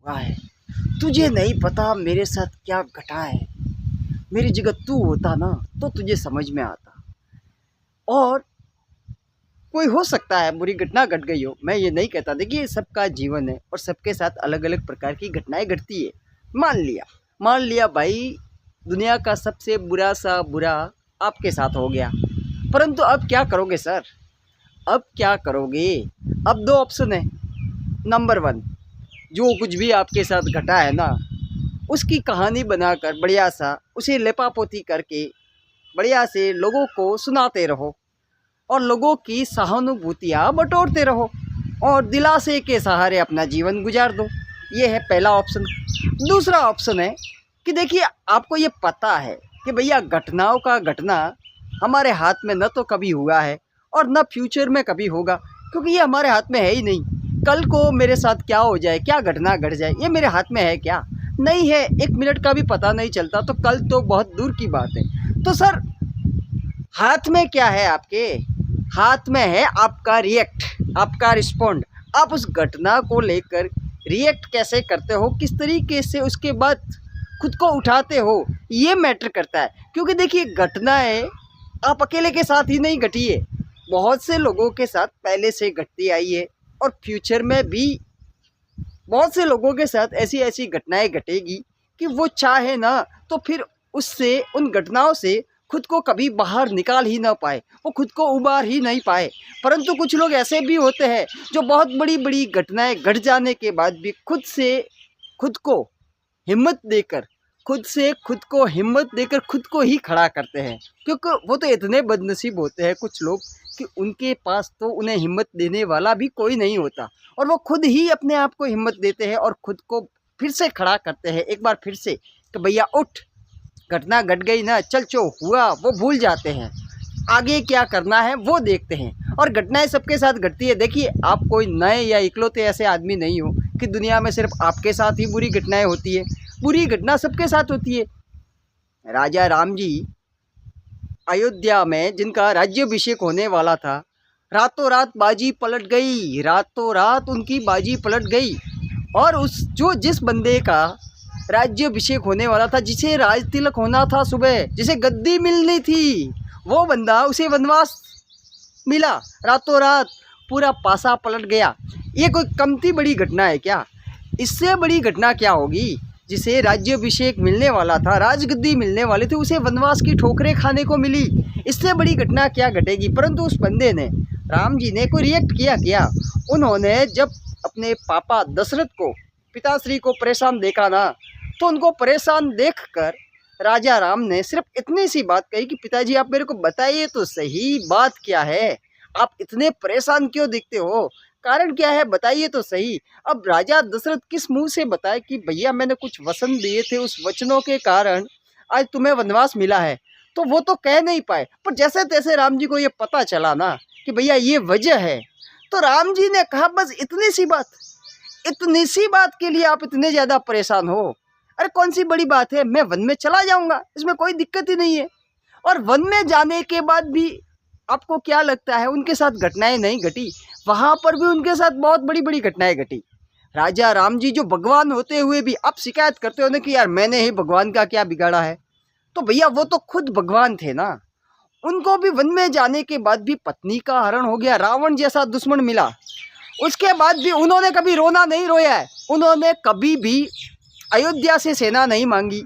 चुका है। तुझे नहीं पता मेरे साथ क्या घटा है। मेरी जगह तू होता ना तो तुझे समझ में आता। और कोई हो सकता है बुरी घटना घट गई हो, मैं ये नहीं कहता। देखिए सबका जीवन है और सबके साथ अलग अलग प्रकार की घटनाएं घटती है। मान लिया भाई, दुनिया का सबसे बुरा सा बुरा आपके साथ हो गया, परंतु अब क्या करोगे सर? अब क्या करोगे? अब दो ऑप्शन है। नंबर वन, जो कुछ भी आपके साथ घटा है ना, उसकी कहानी बनाकर बढ़िया सा उसे लेपापोती करके बढ़िया से लोगों को सुनाते रहो और लोगों की सहानुभूतियाँ बटोरते रहो और दिलासे के सहारे अपना जीवन गुजार दो। ये है पहला ऑप्शन। दूसरा ऑप्शन है कि देखिए आपको ये पता है कि भैया घटनाओं का घटना हमारे हाथ में न तो कभी हुआ है और न फ्यूचर में कभी होगा, क्योंकि ये हमारे हाथ में है ही नहीं। कल को मेरे साथ क्या हो जाए, क्या घटना घट जाए, ये मेरे हाथ में है क्या? नहीं है। 1 मिनट का भी पता नहीं चलता, तो कल तो बहुत दूर की बात है। तो सर हाथ में क्या है आपके? हाथ में है आपका रिएक्ट, आपका रिस्पॉन्ड। आप उस घटना को लेकर रिएक्ट कैसे करते हो, किस तरीके से उसके बाद खुद को उठाते हो, ये मैटर करता है। क्योंकि देखिए घटनाएं आप अकेले के साथ ही नहीं घटी है, बहुत से लोगों के साथ पहले से घटती आई है और फ्यूचर में भी बहुत से लोगों के साथ ऐसी ऐसी घटनाएं घटेगी कि वो चाहे ना तो फिर उससे, उन घटनाओं से खुद को कभी बाहर निकाल ही ना पाए, वो खुद को उबार ही नहीं पाए। परंतु कुछ लोग ऐसे भी होते हैं जो बहुत बड़ी बड़ी घटनाएं घट जाने के बाद भी खुद को हिम्मत देकर खुद को ही खड़ा करते हैं। क्योंकि वो तो इतने बदनसीब होते हैं कुछ लोग कि उनके पास तो उन्हें हिम्मत देने वाला भी कोई नहीं होता, और वो खुद ही अपने आप को हिम्मत देते हैं और खुद को फिर से खड़ा करते हैं, एक बार फिर से कि भैया उठ, घटना घट गई ना, चल जो हुआ वो भूल जाते हैं, आगे क्या करना है वो देखते हैं। और घटनाएं सबके साथ घटती है। देखिए आप कोई नए या इकलौते ऐसे आदमी नहीं हो कि दुनिया में सिर्फ आपके साथ ही बुरी घटनाएं होती है। बुरी घटना सबके साथ होती है। राजा राम जी अयोध्या में जिनका राज्याभिषेक होने वाला था, रातों रात बाजी पलट गई, रातों रात उनकी बाजी पलट गई। और जिस बंदे का राज्याभिषेक होने वाला था, जिसे राज तिलक होना था सुबह, जिसे गद्दी मिलनी थी, वो बंदा उसे वनवास मिला। रातों रात पूरा पासा पलट गया। ये कोई कमती बड़ी घटना है क्या? इससे बड़ी घटना क्या होगी? जिसे राज्याभिषेक मिलने वाला था, राजगद्दी मिलने वाली थी, उसे वनवास की ठोकरें खाने को मिली। इससे बड़ी घटना क्या घटेगी? परंतु उस बंदे ने, राम जी ने कोई रिएक्ट किया। उन्होंने जब अपने पापा दशरथ को, पिताश्री को परेशान देखा ना, तो उनको परेशान देखकर राजा राम ने सिर्फ इतनी सी बात कही कि पिताजी आप मेरे को बताइए तो सही, बात क्या है? आप इतने परेशान क्यों दिखते हो? कारण क्या है, बताइए तो सही। अब राजा दशरथ किस मुंह से बताए कि भैया मैंने कुछ वचन दिए थे, उस वचनों के कारण आज तुम्हें वनवास मिला है, तो वो तो कह नहीं पाए। पर जैसे तैसे राम जी को ये पता चला ना कि भैया ये वजह है, तो राम जी ने कहा बस इतनी सी बात के लिए आप इतने ज़्यादा परेशान हो? अरे कौन सी बड़ी बात है, मैं वन में चला जाऊंगा, इसमें कोई दिक्कत ही नहीं है। और वन में जाने के बाद भी आपको क्या लगता है उनके साथ घटनाएं नहीं घटी? वहाँ पर भी उनके साथ बहुत बड़ी बड़ी घटनाएं घटी। राजा राम जी जो भगवान होते हुए भी आप शिकायत करते हो ना कि यार मैंने ही भगवान का क्या बिगाड़ा है, तो भैया वो तो खुद भगवान थे ना। उनको भी वन में जाने के बाद भी पत्नी का हरण हो गया, रावण जैसा दुश्मन मिला, उसके बाद भी उन्होंने कभी रोना नहीं रोया है। उन्होंने कभी भी अयोध्या से सेना नहीं मांगी।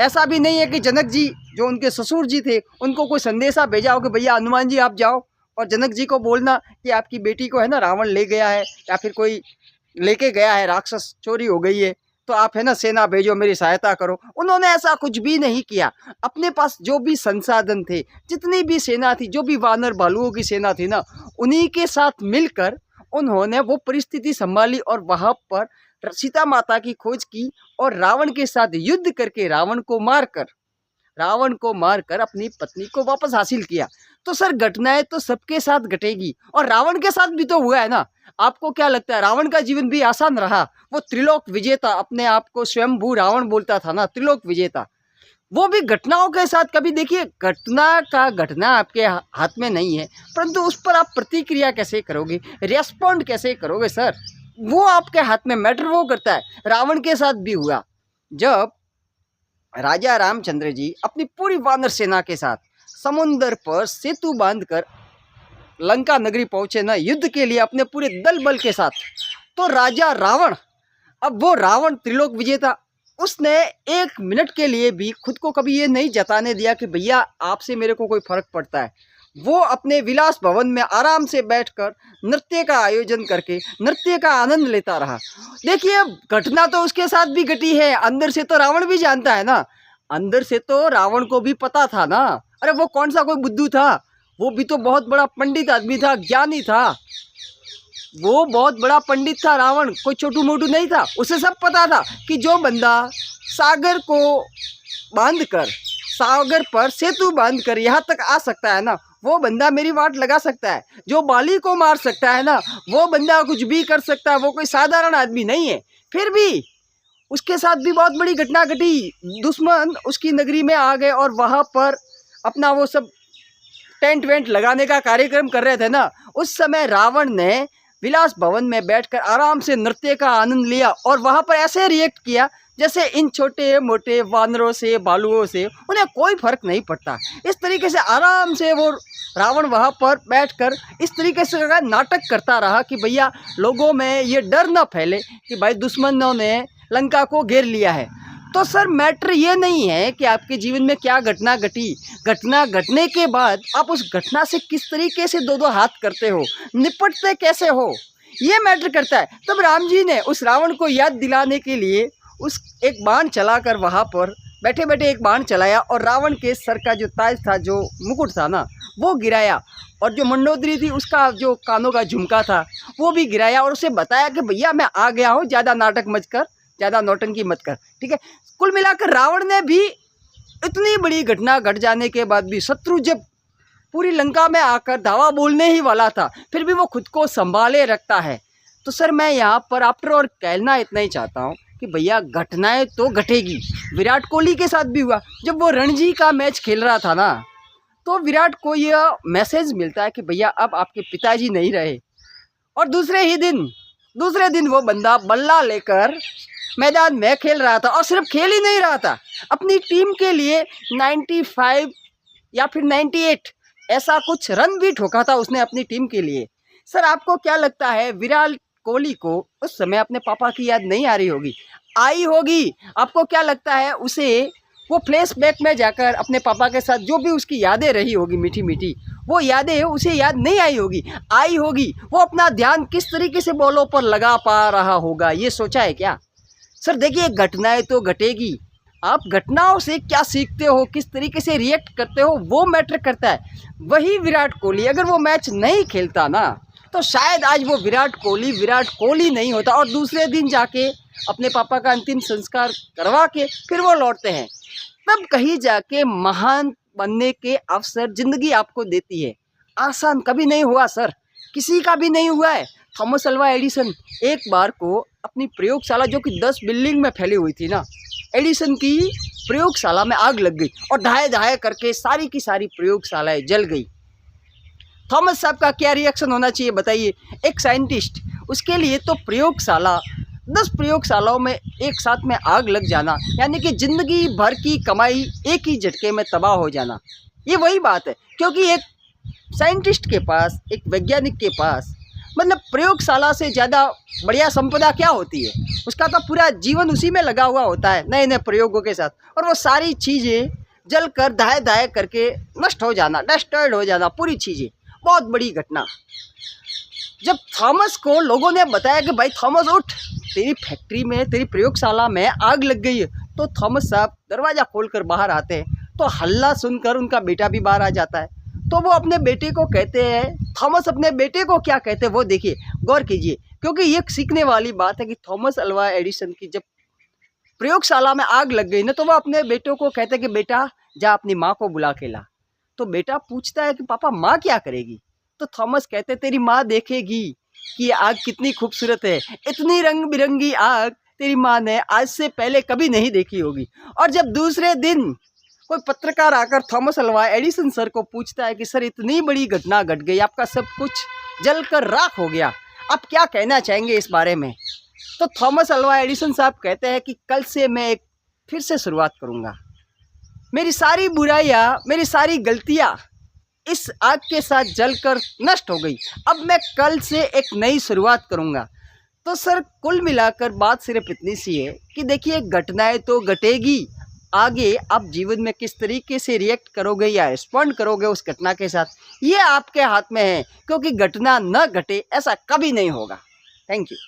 ऐसा भी नहीं है कि जनक जी जो उनके ससुर जी थे उनको कोई संदेशा भेजा हो कि भैया हनुमान जी आप जाओ और जनक जी को बोलना कि आपकी बेटी को है ना रावण ले गया है, या फिर कोई लेके गया है, राक्षस चोरी हो गई है, तो आप है ना सेना भेजो, मेरी सहायता करो। उन्होंने ऐसा कुछ भी नहीं किया। अपने पास जो भी संसाधन थे, जितनी भी सेना थी, जो भी वानर भालुओं की सेना थी ना, उन्हीं के साथ मिलकर उन्होंने वो परिस्थिति संभाली और वहाँ पर सीता माता की खोज की और रावण के साथ युद्ध करके रावण को मारकर अपनी पत्नी को वापस हासिल किया। तो सर घटनाएं तो सबके साथ घटेगी, और रावण के साथ भी तो हुआ है ना। आपको क्या लगता है रावण का जीवन भी आसान रहा? वो त्रिलोक विजेता, अपने आप को स्वयंभू रावण बोलता था ना, त्रिलोक विजेता। वो भी घटनाओं के साथ कभी, देखिए घटना आपके हाथ में नहीं है, परंतु उस पर आप प्रतिक्रिया कैसे करोगे, रेस्पॉन्ड कैसे करोगे सर? वो आपके हाथ में मैटर वो करता है। रावण के साथ भी हुआ, जब राजा रामचंद्र जी अपनी पूरी वानर सेना के साथ समुंदर पर सेतु बांधकर लंका नगरी पहुंचे ना युद्ध के लिए अपने पूरे दल बल के साथ, तो राजा रावण, अब वो रावण त्रिलोक विजेता, उसने 1 मिनट के लिए भी खुद को कभी ये नहीं जताने दिया कि भैया आपसे मेरे को कोई फर्क पड़ता है। वो अपने विलास भवन में आराम से बैठकर नृत्य का आयोजन करके नृत्य का आनंद लेता रहा। देखिए, घटना तो उसके साथ भी घटी है, अंदर से तो रावण भी जानता है ना, अंदर से तो रावण को भी पता था ना। अरे वो कौन सा कोई बुद्धू था, वो भी तो बहुत बड़ा पंडित आदमी था, ज्ञानी था, वो बहुत बड़ा पंडित था रावण, कोई छोटू मोटू नहीं था। उसे सब पता था कि जो बंदा सागर को बांधकर, सागर पर सेतु बांधकर यहाँ तक आ सकता है ना, वो बंदा मेरी वाट लगा सकता है। जो बाली को मार सकता है ना, वो बंदा कुछ भी कर सकता है, वो कोई साधारण आदमी नहीं है। फिर भी उसके साथ भी बहुत बड़ी घटना घटी। दुश्मन उसकी नगरी में आ गए और वहाँ पर अपना वो सब टेंट वेंट लगाने का कार्यक्रम कर रहे थे ना, उस समय रावण ने विलास भवन में बैठकर आराम से नृत्य का आनंद लिया और वहाँ पर ऐसे रिएक्ट किया जैसे इन छोटे मोटे वानरों से, बालुओं से उन्हें कोई फर्क नहीं पड़ता। इस तरीके से आराम से वो रावण वहाँ पर बैठकर इस तरीके से नाटक करता रहा कि भैया लोगों में ये डर ना फैले कि भाई दुश्मनों ने लंका को घेर लिया है। तो सर मैटर ये नहीं है कि आपके जीवन में क्या घटना घटी, घटना घटने के बाद आप उस घटना से किस तरीके से दो हाथ करते हो, निपटते कैसे हो, ये मैटर करता है। तब राम जी ने उस रावण को याद दिलाने के लिए उस एक बाण चलाकर वहाँ पर बैठे बैठे एक बाण चलाया और रावण के सर का जो ताज था, जो मुकुट था ना, वो गिराया, और जो मंडोदरी थी उसका जो कानों का झुमका था वो भी गिराया, और उसे बताया कि भैया मैं आ गया हूँ, ज़्यादा नाटक मत कर, ज़्यादा नौटंकी मत कर, ठीक है। कुल मिलाकर रावण ने भी इतनी बड़ी घटना घट जाने के बाद भी, शत्रु जब पूरी लंका में आकर धावा बोलने ही वाला था, फिर भी वो खुद को संभाले रखता है। तो सर मैं यहाँ पर आफ्टर और कहना इतना ही चाहता हूँ कि भैया घटनाएं तो घटेगी। विराट कोहली के साथ भी हुआ, जब वो रणजी का मैच खेल रहा था ना, तो विराट को यह मैसेज मिलता है कि भैया अब आपके पिताजी नहीं रहे, और दूसरे दिन वो बंदा बल्ला लेकर मैदान में खेल रहा था, और सिर्फ खेल ही नहीं रहा था, अपनी टीम के लिए 95 या फिर 98 ऐसा कुछ रन भी ठोका था उसने अपनी टीम के लिए। सर आपको क्या लगता है विराट कोहली को उस समय अपने पापा की याद नहीं आ रही होगी? आई होगी। आपको क्या लगता है उसे वो फ्लैशबैक में जाकर अपने पापा के साथ जो भी उसकी यादें रही होगी मीठी मीठी, वो यादें उसे याद नहीं आई होगी? आई होगी। वो अपना ध्यान किस तरीके से बॉलों पर लगा पा रहा होगा, ये सोचा है क्या? सर देखिए, घटनाएं तो घटेगी, आप घटनाओं से क्या सीखते हो, किस तरीके से रिएक्ट करते हो, वो मैटर करता है। वही विराट कोहली अगर वो मैच नहीं खेलता ना, तो शायद आज वो विराट कोहली नहीं होता, और दूसरे दिन जाके अपने पापा का अंतिम संस्कार करवा के फिर वो लौटते हैं। तब कहीं जाके महान बनने के अवसर जिंदगी आपको देती है। आसान कभी नहीं हुआ सर, किसी का भी नहीं हुआ है। थॉमस अल्वा एडिसन एक बार को अपनी प्रयोगशाला, जो कि 10 बिल्डिंग में फैली हुई थी ना, एडिसन की प्रयोगशाला में आग लग गई और ढाए करके सारी की सारी प्रयोगशालाएं जल गई। थॉमस साहब का क्या रिएक्शन होना चाहिए बताइए? एक साइंटिस्ट, उसके लिए तो प्रयोगशाला, 10 प्रयोगशालाओं में एक साथ में आग लग जाना, यानी कि ज़िंदगी भर की कमाई एक ही झटके में तबाह हो जाना, ये वही बात है। क्योंकि एक साइंटिस्ट के पास, एक वैज्ञानिक के पास, मतलब प्रयोगशाला से ज़्यादा बढ़िया संपदा क्या होती है? उसका तो पूरा जीवन उसी में लगा हुआ होता है, नए नए प्रयोगों के साथ, और वो सारी चीज़ें जलकर ढाए करके नष्ट हो जाना, डिस्ट्रॉयड हो जाना, पूरी चीज़ें। बहुत बड़ी घटना। जब थॉमस को लोगों ने बताया कि भाई थॉमस उठ, तेरी फैक्ट्री में, तेरी प्रयोगशाला में आग लग गई है, तो थॉमस साहब दरवाज़ा खोलकर बाहर आते हैं, तो हल्ला सुनकर उनका बेटा भी बाहर आ जाता है। तो वो अपने बेटे को कहते हैं, थॉमस अपने बेटे को क्या कहते हैं वो देखिए, गौर कीजिए, क्योंकि ये सीखने वाली बात है कि थॉमस अल्वा एडिसन की जब प्रयोगशाला में आग लग गई ना, तो वो अपने बेटे को कहते हैं कि बेटा जा अपनी माँ को बुला के ला। तो बेटा पूछता है कि पापा माँ क्या करेगी? तो थॉमस कहते तेरी माँ देखेगी कि ये आग कितनी खूबसूरत है, इतनी रंग बिरंगी आग तेरी माँ ने आज से पहले कभी नहीं देखी होगी। और जब दूसरे दिन कोई पत्रकार आकर थॉमस अल्वा एडिसन सर को पूछता है कि सर इतनी बड़ी घटना घट गई, आपका सब कुछ जलकर राख हो गया, आप क्या कहना चाहेंगे इस बारे में? तो थॉमस अल्वा एडिसन साहब कहते हैं कि कल से मैं एक फिर से शुरुआत करूँगा। मेरी सारी बुराइयाँ, मेरी सारी गलतियाँ इस आग के साथ जलकर नष्ट हो गई। अब मैं कल से एक नई शुरुआत करूँगा। तो सर कुल मिलाकर बात सिर्फ इतनी सी है कि देखिए घटनाएं तो घटेगी, आगे आप जीवन में किस तरीके से रिएक्ट करोगे या रिस्पॉन्ड करोगे उस घटना के साथ, ये आपके हाथ में है, क्योंकि घटना न घटे ऐसा कभी नहीं होगा। Thank you.